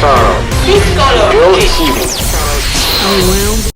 Piscolor. Meu time.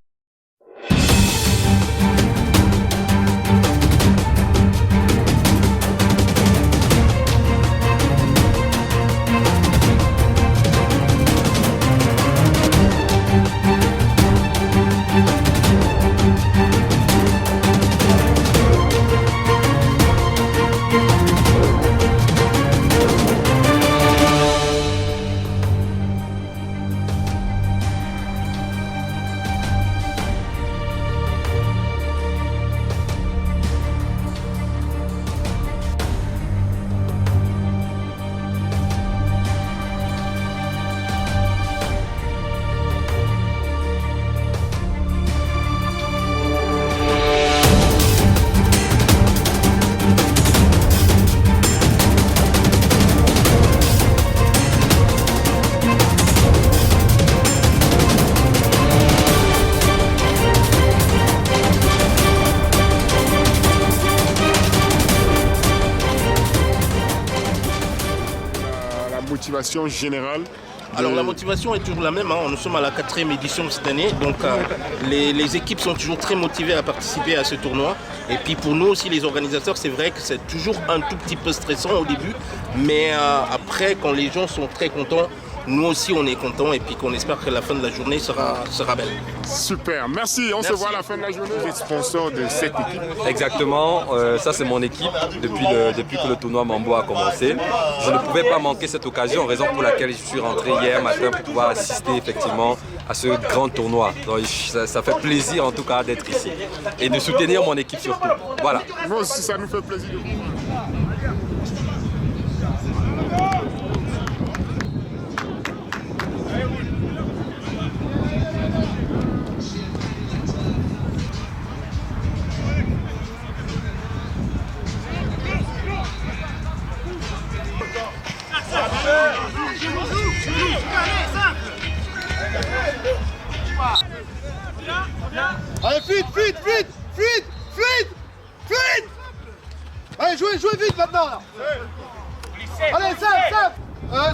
Motivation générale Alors la motivation est toujours la même, hein. Nous sommes à la 4e édition cette année, donc les équipes sont toujours très motivées à participer à ce tournoi. Et puis pour nous aussi les organisateurs, c'est vrai que c'est toujours un tout petit peu stressant au début, mais après quand les gens sont très contents, nous aussi on est contents et puis qu'on espère que la fin de la journée sera belle. Super, merci, on se voit à la fin de la journée. Vous êtes sponsor de cette équipe. Exactement, ça c'est mon équipe depuis que le tournoi Mambo a commencé. Je ne pouvais pas manquer cette occasion, raison pour laquelle je suis rentré hier matin pour pouvoir assister effectivement à ce grand tournoi. Donc, ça fait plaisir en tout cas d'être ici et de soutenir mon équipe surtout. Voilà. Moi aussi ça nous fait plaisir de vous voir. Allez, vite. Allez, jouez vite maintenant là. Allez, simple.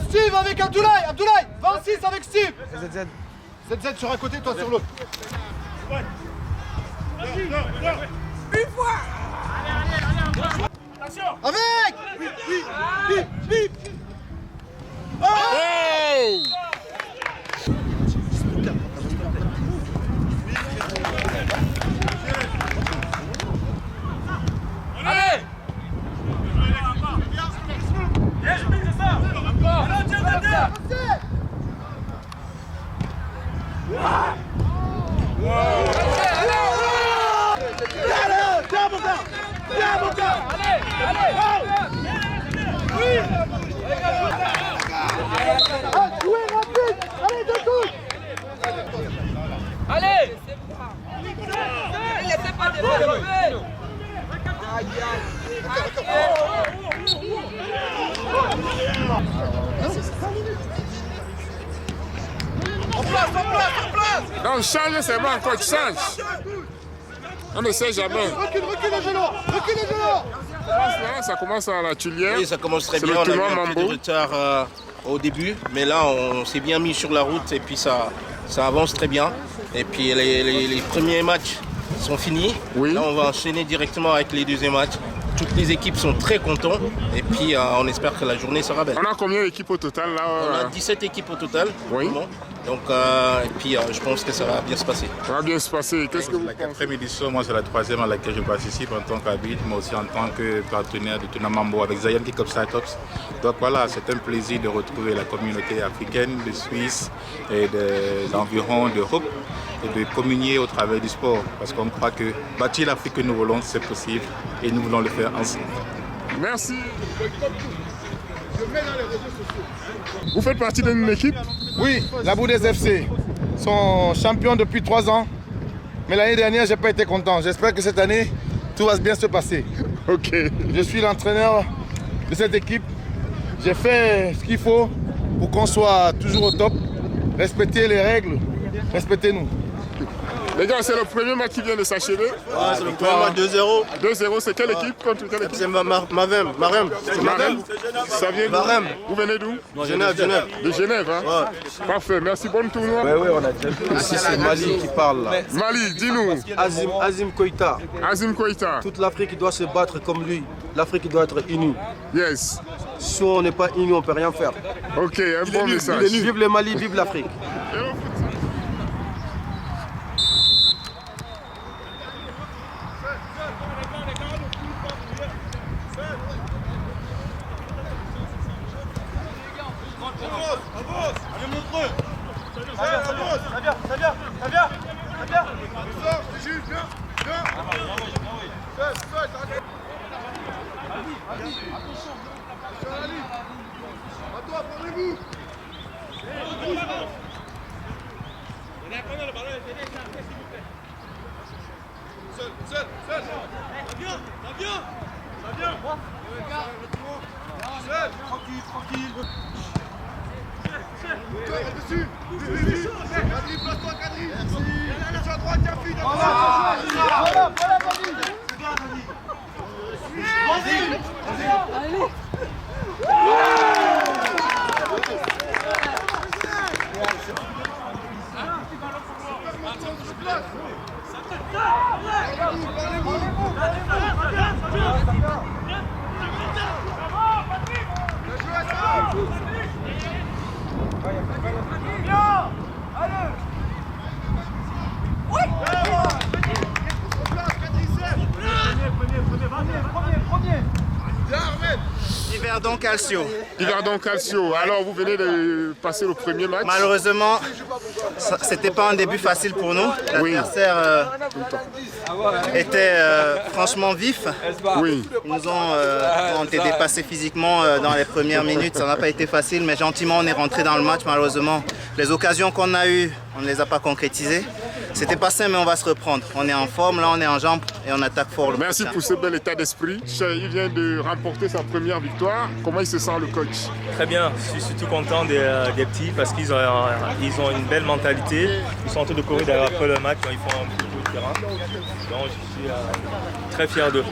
Steve avec Abdoulaye, 26 avec Steve. ZZ sur un côté, toi sur l'autre. Une fois. Avec. Vite. Oh! Allez. Allez, laissez pas développer. En place. Donc change, c'est bon, coach, change. On ne sait jamais. Recule les genoux. Ça commence à la Tulière. Oui, ça commence très bien, on a eu un peu de retard au début, mais là on s'est bien mis sur la route et puis ça avance très bien. Et puis les premiers matchs sont finis. Oui. Là on va enchaîner directement avec les deuxièmes matchs. Toutes les équipes sont très contentes et puis on espère que la journée sera belle. On a combien d'équipes au total là? On a 17 équipes au total. Oui. Vraiment. Donc, et puis je pense que ça va bien se passer. Ça va bien se passer. Qu'est-ce que vous La pensez? 4e édition, moi c'est la 3e à laquelle je participe en tant qu'arbitre, mais aussi en tant que partenaire du tournoi Mambo avec Zion Kick-Up Startups. Donc voilà, c'est un plaisir de retrouver la communauté africaine, de Suisse et d'environ d'Europe et de communier au travers du sport. Parce qu'on croit que bâtir l'Afrique que nous voulons, c'est possible et nous voulons le faire ensemble. Merci. Vous faites partie d'une équipe? Oui, la Boudès FC sont champions depuis 3 ans. Mais l'année dernière, je n'ai pas été content. J'espère que cette année, tout va bien se passer. Ok. Je suis l'entraîneur de cette équipe. J'ai fait ce qu'il faut pour qu'on soit toujours au top. Respectez les règles, respectez-nous. Les gars, c'est le premier match qui vient de s'achever. Ouais, c'est le premier match 2-0. 2-0, c'est quelle équipe contre quelle équipe? C'est Marem. C'est Marem. Ça vient d'où? Marem. Vous venez d'où? Genève. De Genève, hein? Ouais. Parfait, merci, bon tournoi. Oui, on a déjà vu. Ici, c'est Mali qui parle là. Mali, dis-nous. Azim Koïta. Azim Koïta. Toute l'Afrique doit se battre comme lui. L'Afrique doit être unie. Yes. Si on n'est pas unis, on ne peut rien faire. Ok, un bon message. Vive le Mali, vive l'Afrique. Yverdon Calcio. Yverdon Calcio. Alors, vous venez de passer le premier match. Malheureusement, c'était pas un début facile pour nous. L'adversaire était franchement vif. Oui. Ils nous ont été dépassés physiquement dans les premières minutes. Ça n'a pas été facile, mais gentiment, on est rentré dans le match. Malheureusement, les occasions qu'on a eues, on ne les a pas concrétisées. C'était pas simple, mais on va se reprendre. On est en forme, là on est en jambes et on attaque fort. Merci pour ce bel état d'esprit. Il vient de remporter sa première victoire. Comment il se sent, le coach? Très bien, je suis surtout content des petits parce qu'ils ont une belle mentalité. Ils sont en train de courir derrière après le match quand ils font un petit peu de terrain. Donc je suis très fier d'eux.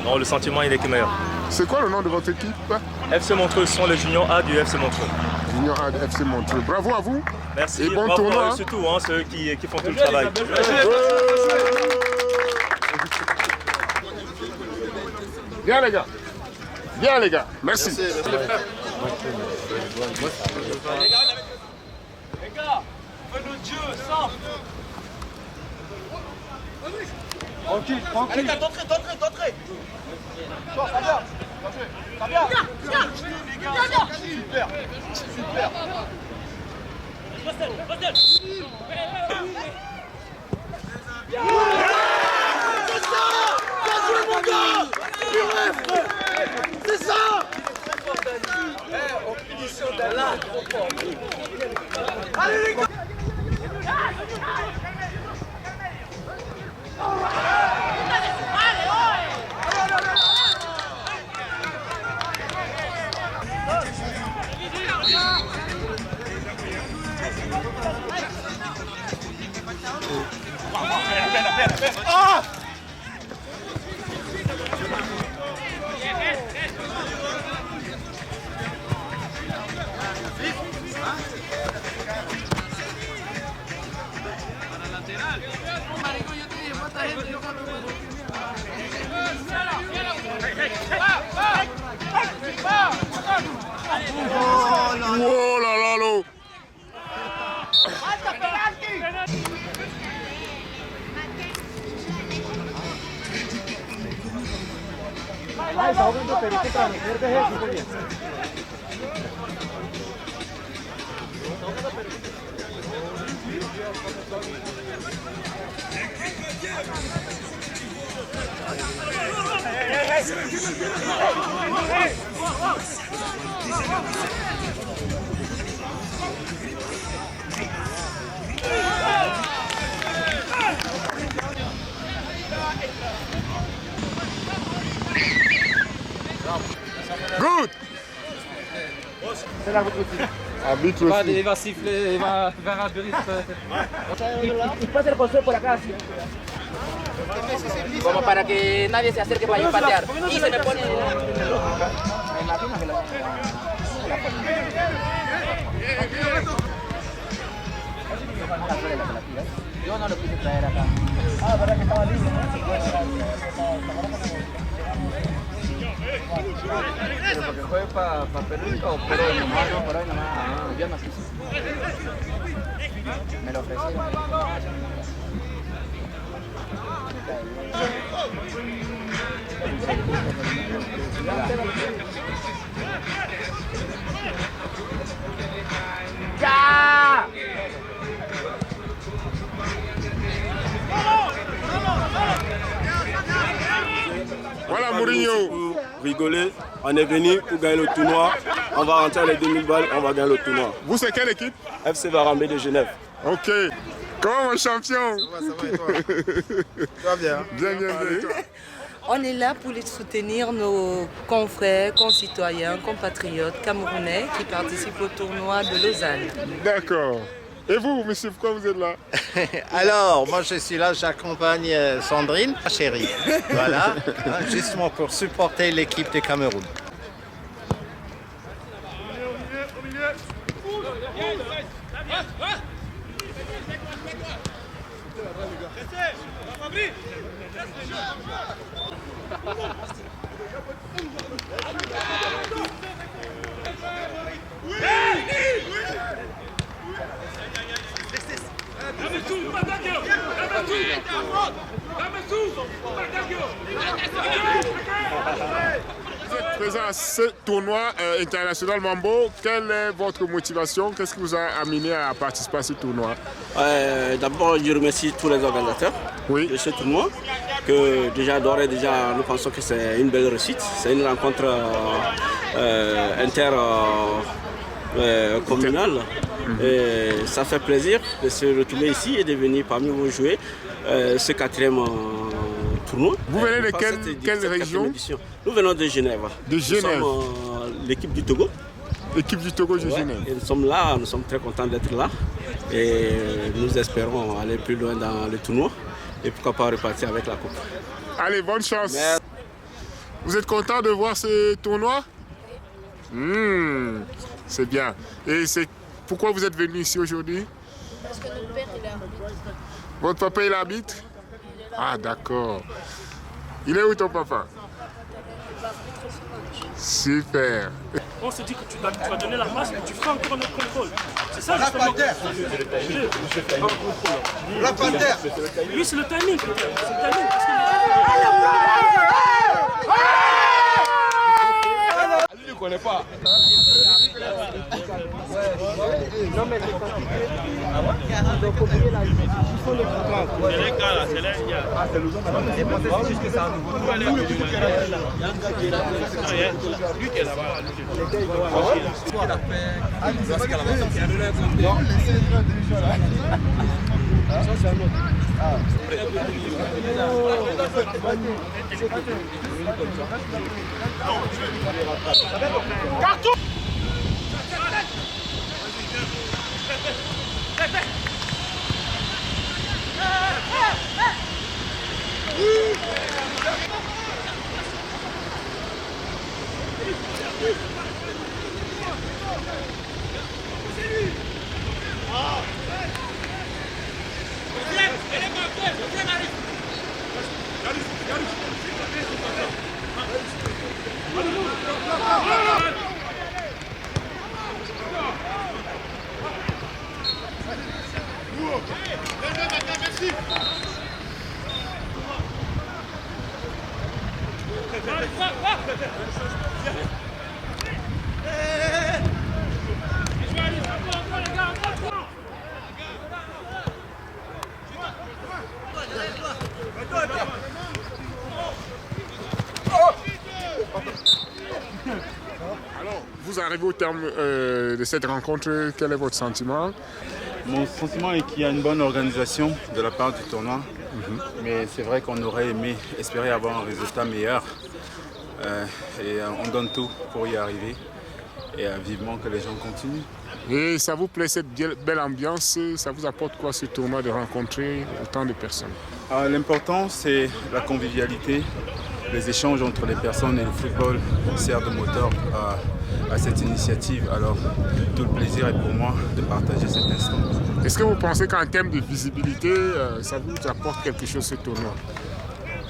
Donc le sentiment il est que meilleur. C'est quoi le nom de votre équipe? FC Montreux, ce sont les juniors A du FC Montreux. Junior A du FC Montreux. Bravo à vous. Merci. Et bon bravo tournoi. Surtout ceux qui font tout le travail. Bien les gars. Bien les gars. Merci. Les gars, fais notre jeu, simple. Tranquille. Allez, gars, t'entrez. Ça vient. Super. C'est ça. Allez les gars. Oh là là là. Good. Arbitre Il aussi. va siffler, il va faire un arbitre. Y pasa el control por acá, sí. Como para que nadie se acerque para yo patear. Y se me pone... Me imagino que yo no lo quise traer acá. Ah, verdad que estaba libre, ¿no? ¿Pero porque juegue para Perú o por hoy nomás? No, por hoy nomás. Yo no quise. Me lo ofrecieron. ¡Ya! Voilà Mourinho. Pour rigoler, on est venu pour gagner le tournoi. On va rentrer les 2000 balles, on va gagner le tournoi. Vous, c'est quelle équipe? FC Varambé de Genève. Ok. Comment mon champion? Ça va et toi? Ça va bien. Bien, bien, bien. On est là pour les soutenir, nos confrères, concitoyens, compatriotes camerounais qui participent au tournoi de Lausanne. D'accord. Et vous, monsieur, pourquoi vous êtes là? Alors, moi je suis là, j'accompagne Sandrine, ma chérie. Voilà, justement pour supporter l'équipe du Cameroun. Vous êtes présent à ce tournoi international Mambo. Quelle est votre motivation? Qu'est-ce qui vous a amené à participer à ce tournoi? D'abord, je remercie tous les organisateurs de ce tournoi. Que déjà d'ores et déjà, nous pensons que c'est une belle réussite. C'est une rencontre intercommunale. Et ça fait plaisir de se retrouver ici et de venir parmi vous jouer ce quatrième tournoi. Vous venez de quelle région? Nous venons de Genève. De Genève. Nous sommes l'équipe du Togo. L'équipe du Togo de Genève. Et nous sommes là, nous sommes très contents d'être là. Et nous espérons aller plus loin dans le tournoi. Et pourquoi pas repartir avec la coupe. Allez, bonne chance. Merci. Vous êtes content de voir ce tournoi? C'est bien. Et c'est pourquoi vous êtes venu ici aujourd'hui? Parce que notre père, il est arbitre. Votre papa, il habite? Ah, d'accord. Il est où ton papa? Super. On se dit que tu vas donner la passe, mais tu feras encore notre contrôle. C'est ça justement. La Panther. Oui, c'est le timing. C'est le timing. Lui, il connaît pas. Non, mais c'est compliqué. Ils ont copié la il faut les comprendre. C'est les gars là, c'est les gars. Ah, c'est le c'est juste que c'est un nouveau. Lui qui est là-bas. Carton. Alors, vous arrivez au terme de cette rencontre, quel est votre sentiment? Mon sentiment est qu'il y a une bonne organisation de la part du tournoi, mais c'est vrai qu'on aurait aimé espérer avoir un résultat meilleur. Et on donne tout pour y arriver et vivement que les gens continuent. Et ça vous plaît cette belle ambiance? Ça vous apporte quoi ce tournoi de rencontrer autant de personnes? L'important, c'est la convivialité, les échanges entre les personnes, et le football sert de moteur à cette initiative. Alors, tout le plaisir est pour moi de partager cet instant. Est-ce que vous pensez qu'en termes de visibilité, ça vous apporte quelque chose ce tournoi?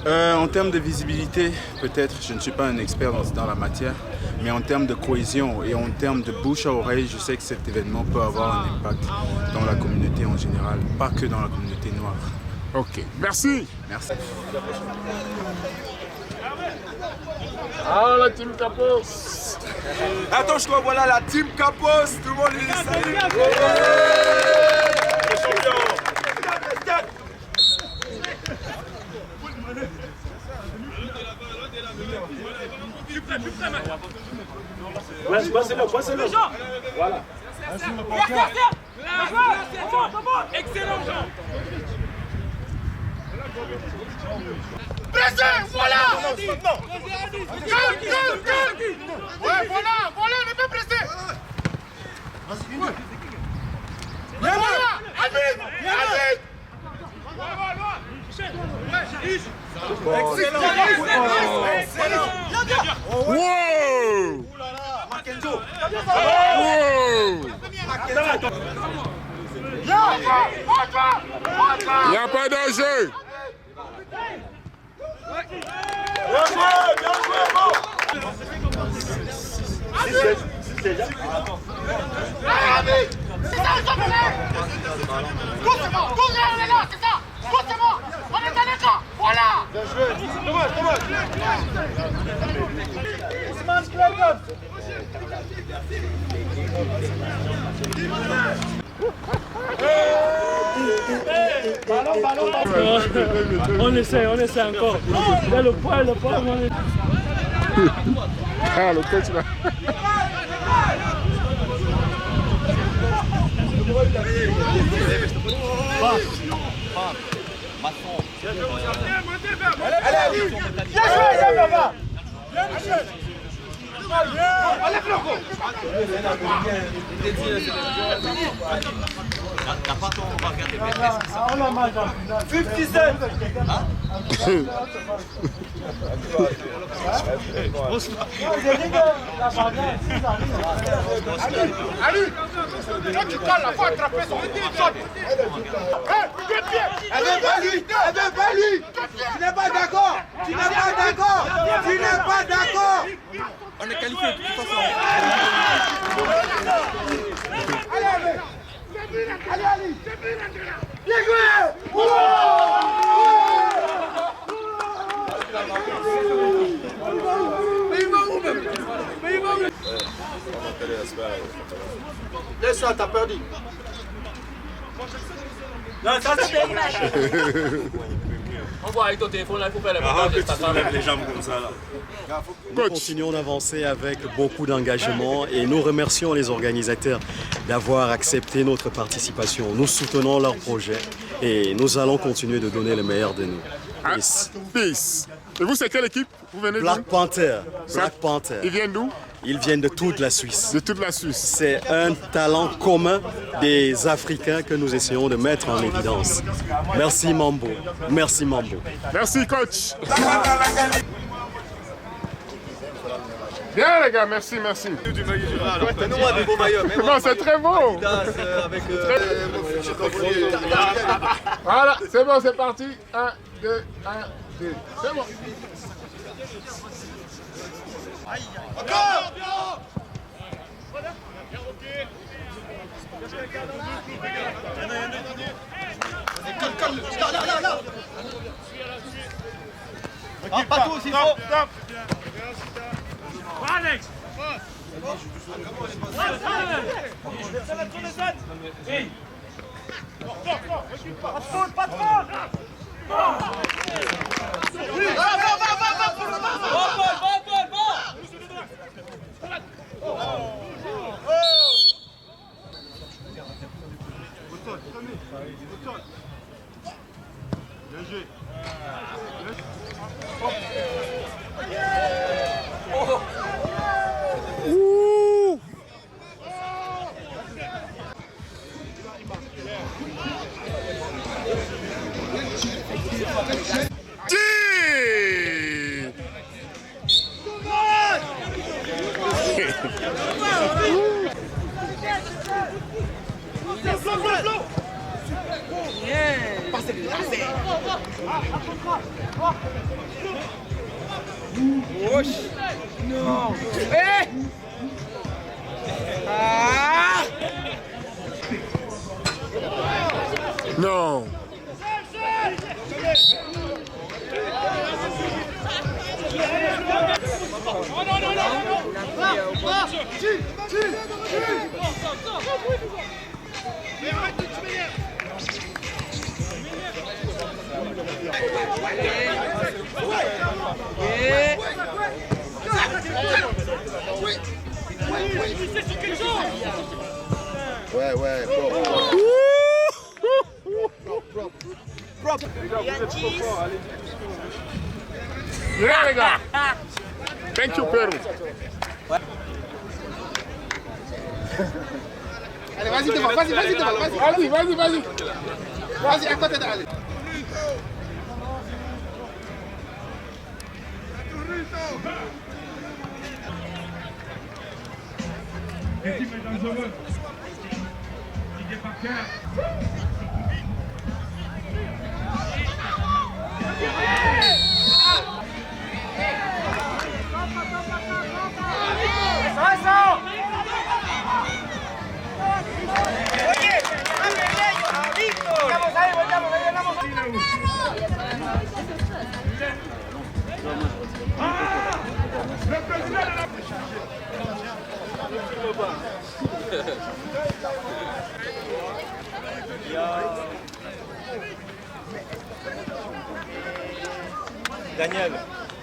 En termes de visibilité, peut-être, je ne suis pas un expert dans la matière, mais en termes de cohésion et en termes de bouche à oreille, je sais que cet événement peut avoir un impact dans la communauté en général, pas que dans la communauté noire. Ok, merci. Merci. Ah, la team Capos. Attention, voilà la team Capos. Tout le monde est salut. Passez-le. Voilà. Excellent, Jean. Pressé, voilà. Ouais, voilà, on est bien pressé. Voilà, Amine. Excellent. Wow! Il n'y a pas danger. On essaie encore. Là, le poil. Ah, le coach là. Allez, bien joué, Baba. Bien Michel. Allez, Floco. On a mal dans le 57. Allez, quand tu parles, il faut attraper son shot. Elle veut pas lui. Tu n'es pas d'accord. On est qualifié de toute façon. Allez. Bien joué. Laisse ça, t'as perdu. Non, ça c'est on voit avec ton téléphone là, il faut faire les montages. Les jambes comme ça là. Nous continuons d'avancer avec beaucoup d'engagement et nous remercions les organisateurs d'avoir accepté notre participation. Nous soutenons leur projet et nous allons continuer de donner le meilleur de nous. Peace. Et vous, c'est quelle équipe? Vous venez Black Panther. Ils viennent d'où? Ils viennent de toute la Suisse. De toute la Suisse. C'est un talent commun des Africains que nous essayons de mettre en évidence. Merci Mambo. Merci coach. Bien les gars, merci. Donne-moi des beaux maillots. Non, c'est très beau. Voilà, c'est bon, c'est parti. 1, 2, 1, 2. C'est bon. Encore. Calme. Là. Ah, pas tous, il faut. Alex. Pas trop. Non. Eh. Ah. Non. Ouais, ouais, Les gars. Thank you, Pérou. Allez, vas-y devant, vas-y devant, vas-y, à côté de allez. Daniel,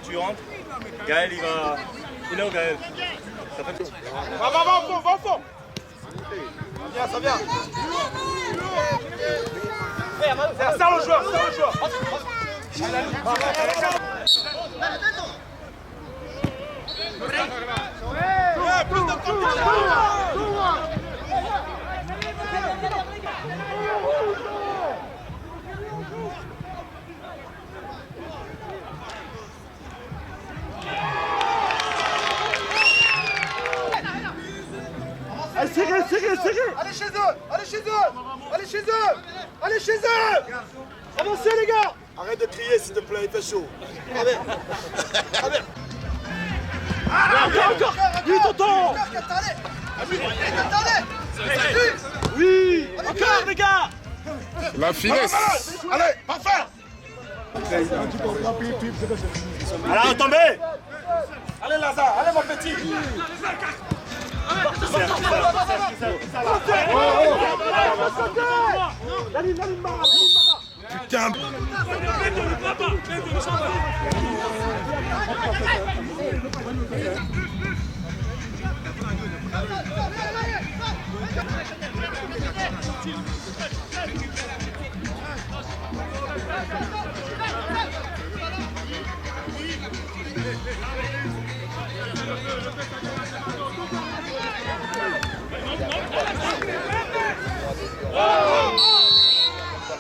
tu rentres. Gaël, il va. Il est où Gaël? Ça fait... Va au fond. Ça vient. Ça le joueur, plus de serrez. Allez chez eux. Avancez les gars. Arrête de crier s'il te plaît, il fait chaud. Allez. Encore. Oui, tonton. Oui. Encore les gars. La finesse. Allez, parfait. Allez, tombez. Allez Lazare, allez mon petit. Putain.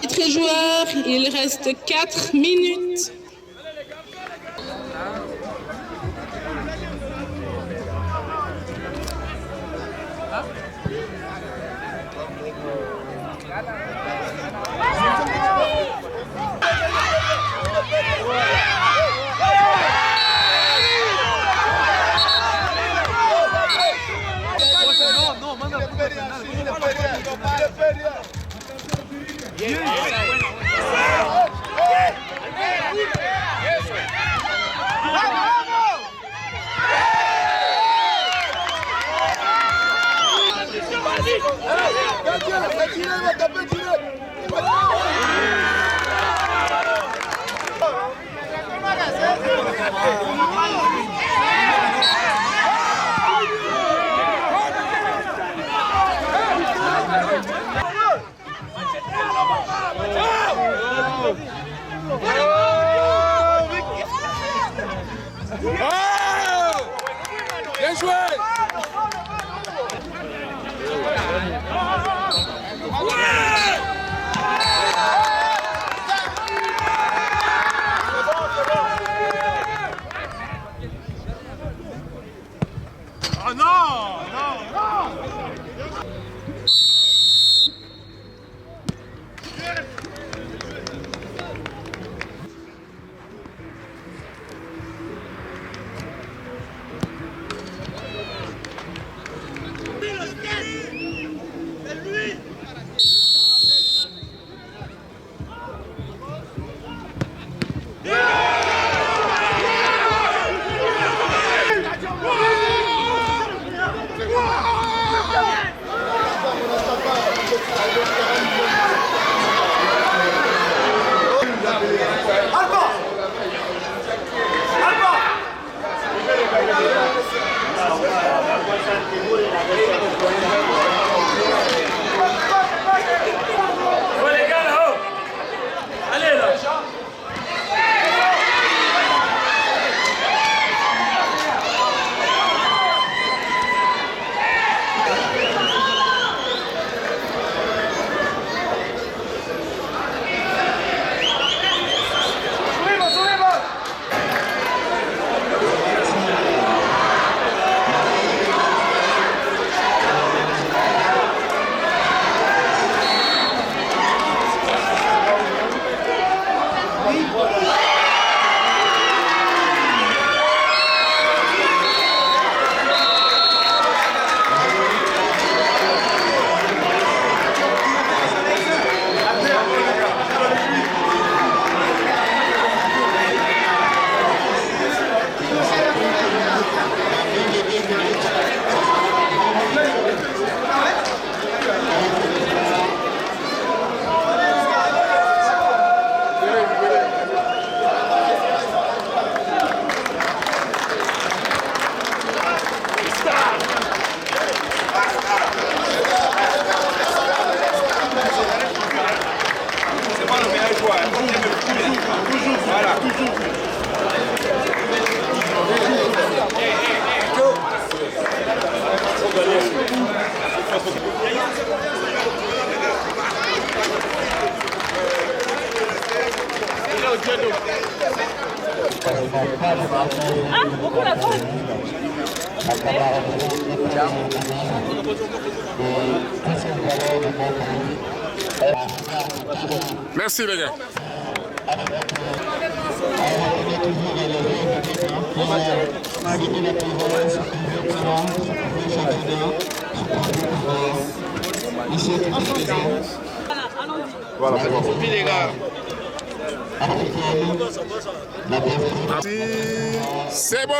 Titre joueur, il reste 4 minutes. Bien joué. les gars là-haut. Allez là. Merci les gars. Voilà, c'est bon. Les gars. C'est bon.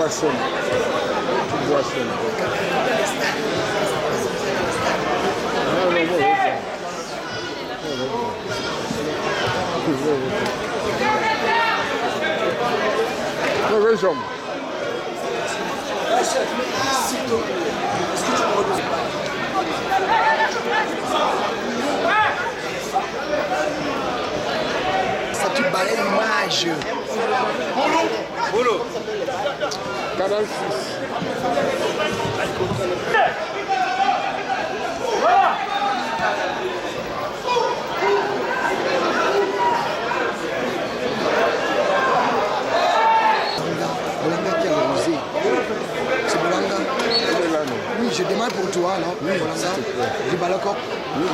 boisson. Une boisson. Région. Ça te balait l'image. Boulot. Canal 6. Bolanga qui a rosé. C'est Bolanga. Oui, je demande pour toi, non? Oui, Bolanga. Du Balakop. Oui,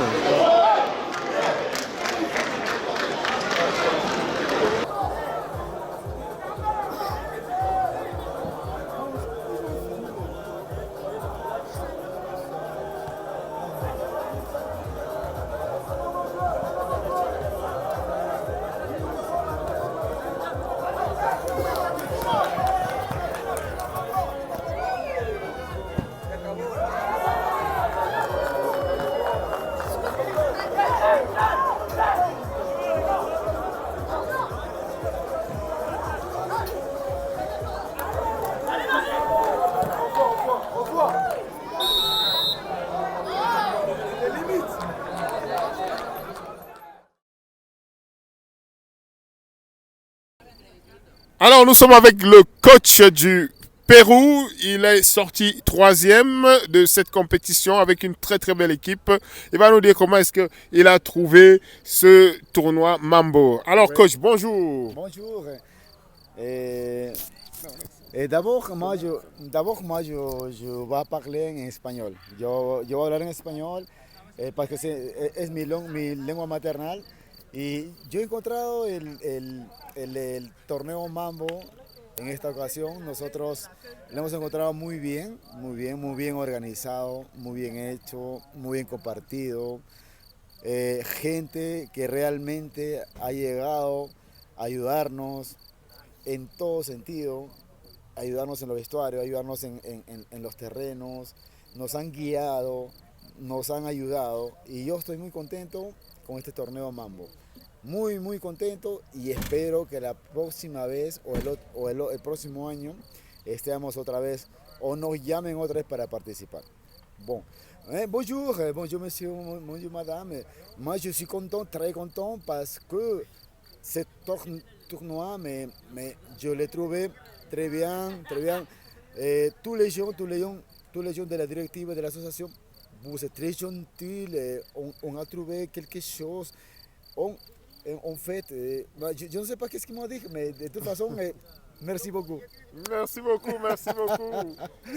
Alors nous sommes avec le coach du Pérou. Il est sorti 3e de cette compétition avec une très très belle équipe. Il va nous dire comment est-ce qu'il a trouvé ce tournoi Mambo. Alors coach, bonjour. Bonjour. Et d'abord, moi, je vais parler en espagnol. Yo voy a hablar en español parce que es mi lengua maternal. Y yo he encontrado el torneo Mambo en esta ocasión. Nosotros lo hemos encontrado muy bien organizado, muy bien hecho, muy bien compartido. Gente que realmente ha llegado a ayudarnos en todo sentido, ayudarnos en los vestuarios, ayudarnos en los terrenos, nos han guiado, nos han ayudado y yo estoy muy contento con este torneo Mambo. Muy contento y espero que la próxima vez o el próximo año estemos otra vez o nos llamen otra vez para participar. Bon. Bonjour monsieur, bonjour madame. Moi je suis content, très content parce que ce tournoi, mais je l'ai trouvé très bien. Tous les gens de la directive de l'association, vous êtes très gentils, on a trouvé quelque chose. En fait, je ne sais pas qu'est-ce qu'ils m'ont dit, mais de toute façon, merci beaucoup. Merci beaucoup.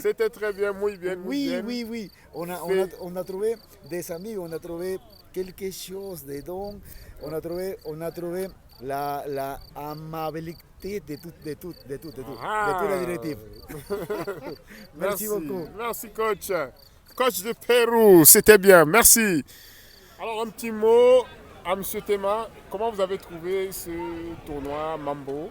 C'était très bien, muy bien. Oui. On a trouvé des amis, on a trouvé quelque chose de don, on a trouvé la amabilité de toute la directive. Merci beaucoup. Merci coach. Coach de Pérou, c'était bien, merci. Alors un petit mot à M. Tema, comment vous avez trouvé ce tournoi Mambo?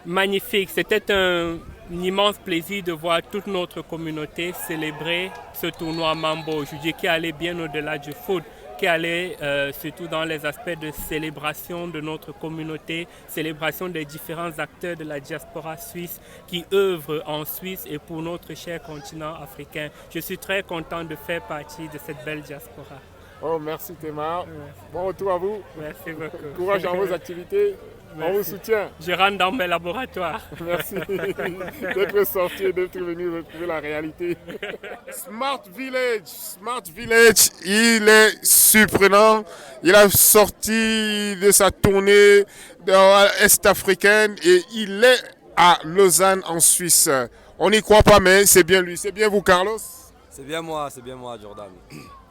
Magnifique, c'était un immense plaisir de voir toute notre communauté célébrer ce tournoi Mambo. Je dis qu'il allait bien au-delà du foot, qui allait surtout dans les aspects de célébration de notre communauté, célébration des différents acteurs de la diaspora suisse qui œuvrent en Suisse et pour notre cher continent africain. Je suis très content de faire partie de cette belle diaspora. Oh, merci Tema. Bon retour à vous. Merci beaucoup. Courage dans vos activités. Merci. On vous soutient. Je rentre dans mes laboratoires. Merci d'être sorti et d'être venu retrouver la réalité. Smart Village, il est surprenant. Il a sorti de sa tournée est-africaine et il est à Lausanne en Suisse. On n'y croit pas, mais c'est bien lui. C'est bien vous, Carlos? C'est bien moi, Jordan.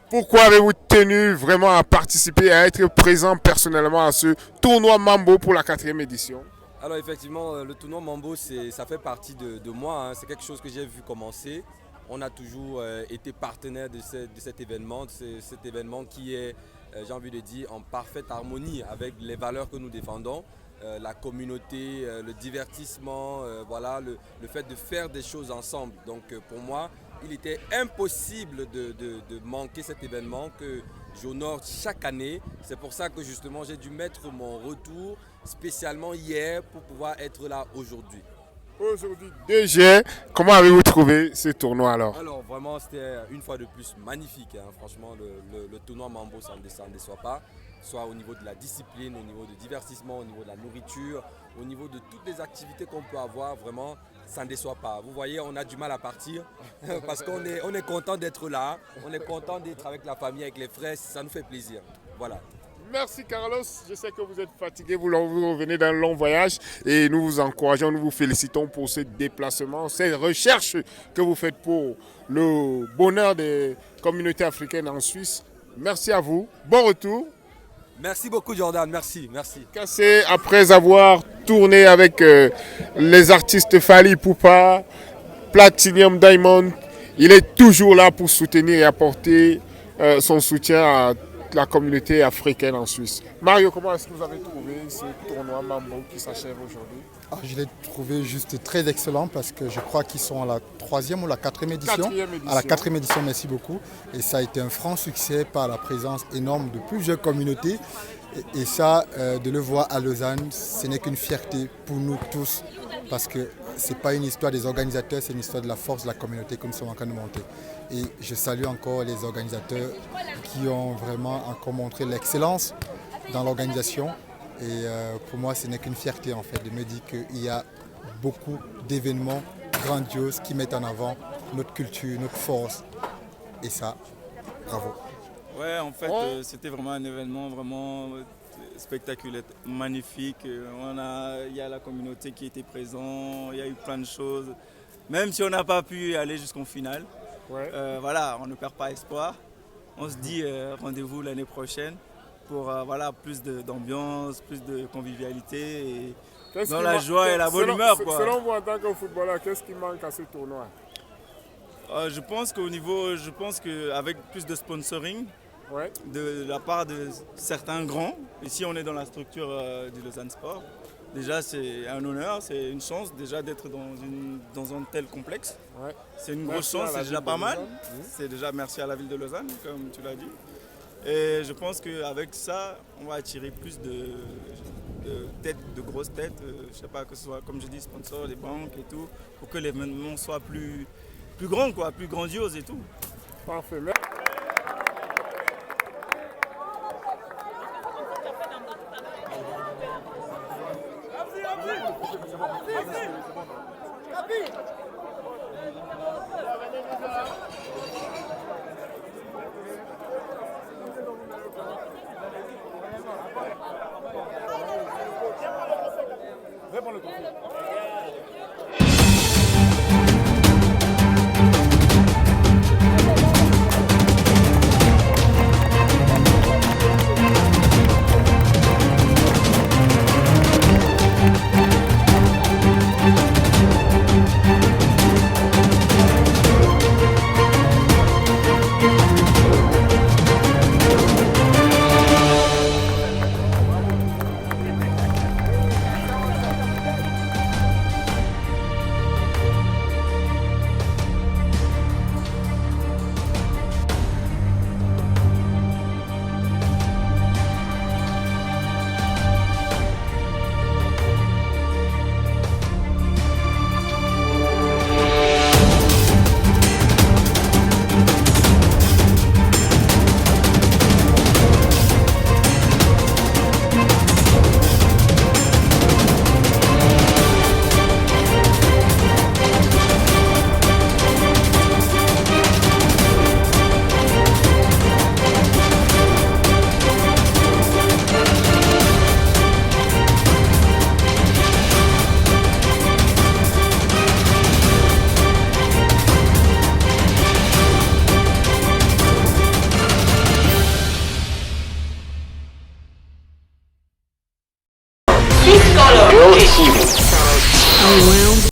Pourquoi avez-vous tenu vraiment à participer, à être présent personnellement à ce tournoi Mambo pour la 4e édition? Alors effectivement, le tournoi Mambo, ça fait partie de moi. Hein. C'est quelque chose que j'ai vu commencer. On a toujours été partenaire de cet événement, cet événement qui est j'ai envie de dire, en parfaite harmonie avec les valeurs que nous défendons. La communauté, le divertissement, voilà, le fait de faire des choses ensemble. Donc pour moi, il était impossible de manquer cet événement que j'honore chaque année. C'est pour ça que justement j'ai dû mettre mon retour spécialement hier pour pouvoir être là aujourd'hui. Aujourd'hui, DG, comment avez-vous trouvé ce tournoi alors? Alors vraiment c'était une fois de plus magnifique, hein. Franchement le tournoi Mambo ça ne déçoit pas, soit au niveau de la discipline, au niveau du divertissement, au niveau de la nourriture, au niveau de toutes les activités qu'on peut avoir, vraiment ça ne déçoit pas. Vous voyez, on a du mal à partir parce qu'on est content d'être là, on est content d'être avec la famille, avec les frères, ça nous fait plaisir. Voilà. Merci Carlos, je sais que vous êtes fatigué, vous revenez d'un long voyage et nous vous encourageons, nous vous félicitons pour ce déplacement, ces recherches que vous faites pour le bonheur des communautés africaines en Suisse. Merci à vous, bon retour. Merci beaucoup Jordan, merci. Kassé, après avoir tourné avec les artistes Fally Ipupa, Platinum Diamond, il est toujours là pour soutenir et apporter son soutien à la communauté africaine en Suisse. Mario, comment est-ce que vous avez trouvé ce tournoi Mambo qui s'achève aujourd'hui? Je l'ai trouvé juste très excellent parce que je crois qu'ils sont à la 3e ou la 4e édition. À la 4e édition, merci beaucoup. Et ça a été un franc succès par la présence énorme de plusieurs communautés. Et ça, de le voir à Lausanne, ce n'est qu'une fierté pour nous tous parce que ce n'est pas une histoire des organisateurs, c'est une histoire de la force de la communauté que nous sommes en train de monter. Et je salue encore les organisateurs qui ont vraiment encore montré l'excellence dans l'organisation. Et pour moi, ce n'est qu'une fierté en fait de me dire qu'il y a beaucoup d'événements grandioses qui mettent en avant notre culture, notre force. Et ça, bravo. Ouais, en fait, c'était vraiment un événement vraiment spectaculaire, magnifique. Il y a la communauté qui était présente, il y a eu plein de choses. Même si on n'a pas pu aller jusqu'au final, voilà, on ne perd pas espoir. On se dit rendez-vous l'année prochaine pour plus d'ambiance, plus de convivialité et dans la joie et la bonne humeur. Selon vous, en tant que footballeur, qu'est-ce qui manque à ce tournoi? Je pense qu'avec plus de sponsoring de la part de certains grands, ici on est dans la structure du Lausanne Sport, déjà c'est un honneur, c'est une chance déjà d'être dans un tel complexe. C'est une grosse chance, c'est déjà pas mal. C'est déjà merci à la ville de Lausanne, comme tu l'as dit. Et je pense qu'avec ça, on va attirer plus de grosses têtes, je sais pas, que ce soit, comme je dis, sponsors, les banques et tout, pour que l'événement soit plus grand, quoi, plus grandiose et tout. Parfait. Réponds le